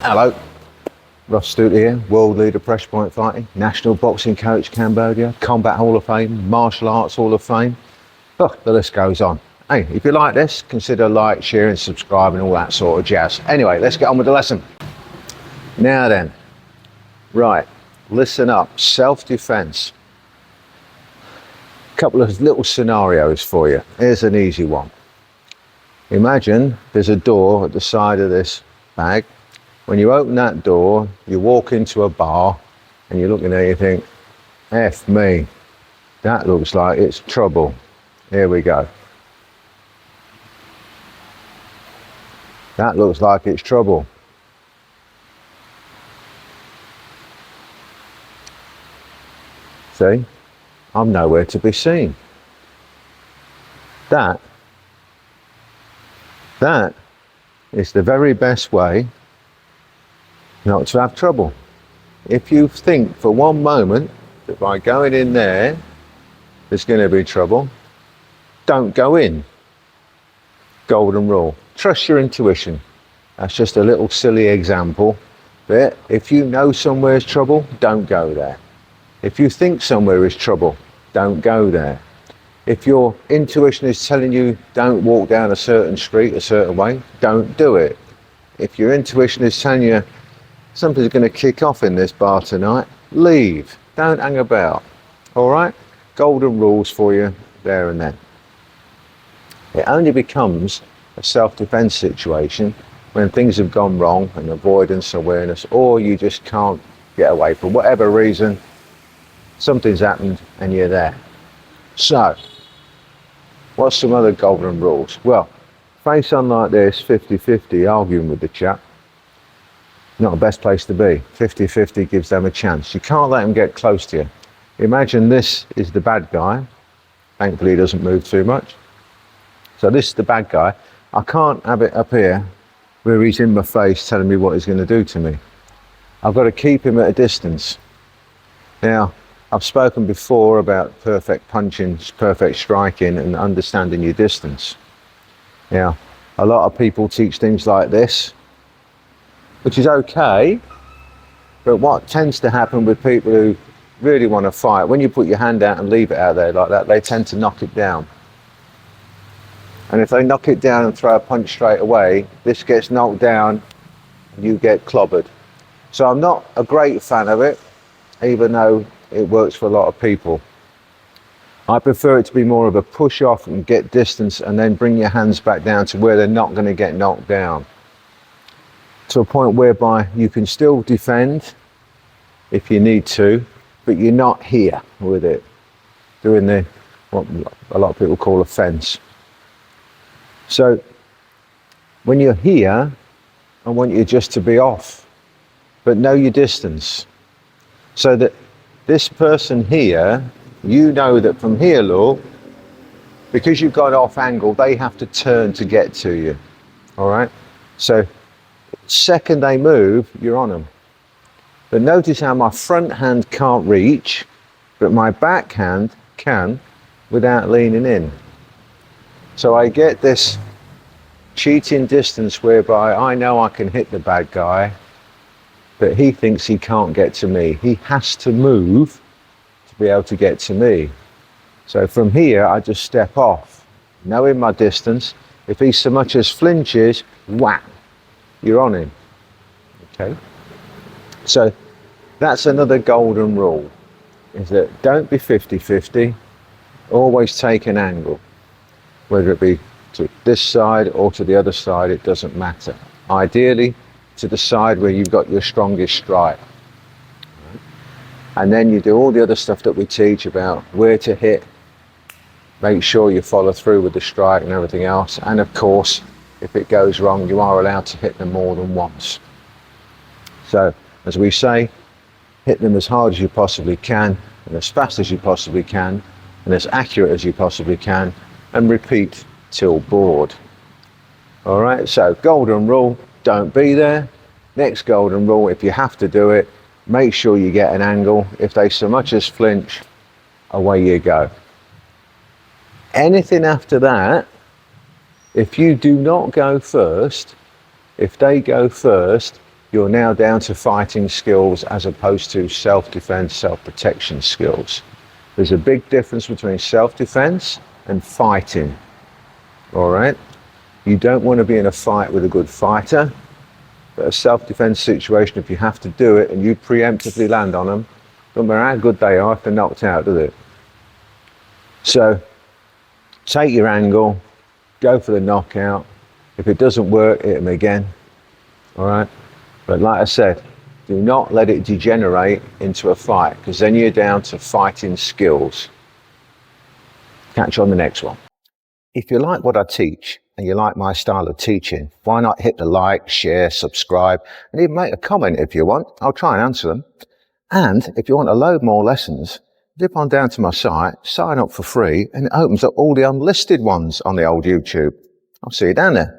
Hello, Ross Stewart here, world leader pressure point fighting, national boxing coach Cambodia, combat hall of fame, martial arts hall of fame. Oh, the list goes on. Hey, if you like this, consider like, sharing, subscribing, all that sort of jazz. Anyway, let's get on with the lesson. Now then, right, listen up, self-defense. Couple of little scenarios for you. Here's an easy one. Imagine there's a door at the side of this bag. When you open that door, you walk into a bar and you're looking at it, you think, F me, that looks like it's trouble. Here we go. That looks like it's trouble. See, I'm nowhere to be seen. That is the very best way not to have trouble. If you think for one moment that by going in there, there's going to be trouble, don't go in. Golden rule. Trust your intuition. That's just a little silly example. But if you know somewhere's trouble, don't go there. If you think somewhere is trouble, don't go there. If your intuition is telling you don't walk down a certain street a certain way, don't do it. If your intuition is telling you something's going to kick off in this bar tonight, leave. Don't hang about. All right? Golden rules for you there and then. It only becomes a self-defense situation when things have gone wrong, and avoidance awareness, or you just can't get away for whatever reason. Something's happened and you're there. So, what's some other golden rules? Well, face on like this, 50-50, arguing with the chap, not the best place to be. 50-50 gives them a chance. You can't let them get close to you. Imagine this is the bad guy. Thankfully he doesn't move too much. So this is the bad guy. I can't have it up here where he's in my face telling me what he's going to do to me. I've got to keep him at a distance. Now, I've spoken before about perfect punching, perfect striking, and understanding your distance. Now, a lot of people teach things like this, which is okay, but what tends to happen with people who really want to fight, when you put your hand out and leave it out there like that, they tend to knock it down. And if they knock it down and throw a punch straight away, this gets knocked down and you get clobbered. So I'm not a great fan of it, even though it works for a lot of people. I prefer it to be more of a push off and get distance and then bring your hands back down to where they're not going to get knocked down. To a point whereby you can still defend if you need to, but you're not here with it, doing what a lot of people call a fence. So when you're here, I want you just to be off, but know your distance. So that this person here, you know that from here, look, because you've got off angle, they have to turn to get to you. All right? So second they move, you're on them. But notice how my front hand can't reach, but my back hand can without leaning in. So I get this cheating distance whereby I know I can hit the bad guy, but he thinks he can't get to me. He has to move to be able to get to me. So from here, I just step off, knowing my distance. If he so much as flinches, whack, you're on him. Okay? So that's another golden rule, is that don't be 50-50, always take an angle. Whether it be to this side or to the other side, it doesn't matter. Ideally, to the side where you've got your strongest strike. And then you do all the other stuff that we teach about where to hit, make sure you follow through with the strike and everything else. And of course, if it goes wrong, you are allowed to hit them more than once. So, as we say, hit them as hard as you possibly can, and as fast as you possibly can, and as accurate as you possibly can, and repeat till bored. All right, so golden rule, don't be there. Next golden rule, if you have to do it, make sure you get an angle. If they so much as flinch, away you go. Anything after that, if you do not go first, if they go first, you're now down to fighting skills as opposed to self-defense, self-protection skills. There's a big difference between self-defense and fighting, all right? You don't want to be in a fight with a good fighter, but a self-defense situation, if you have to do it and you preemptively land on them, no matter how good they are, if they're knocked out, does it? So take your angle, go for the knockout. If it doesn't work, hit them again, all right? But like I said, do not let it degenerate into a fight, because then you're down to fighting skills. Catch you on the next one. If you like what I teach and you like my style of teaching, why not hit the like, share, subscribe, and even make a comment if you want. I'll try and answer them. And if you want a load more lessons, dip on down to my site, sign up for free, and it opens up all the unlisted ones on the old YouTube. I'll see you down there.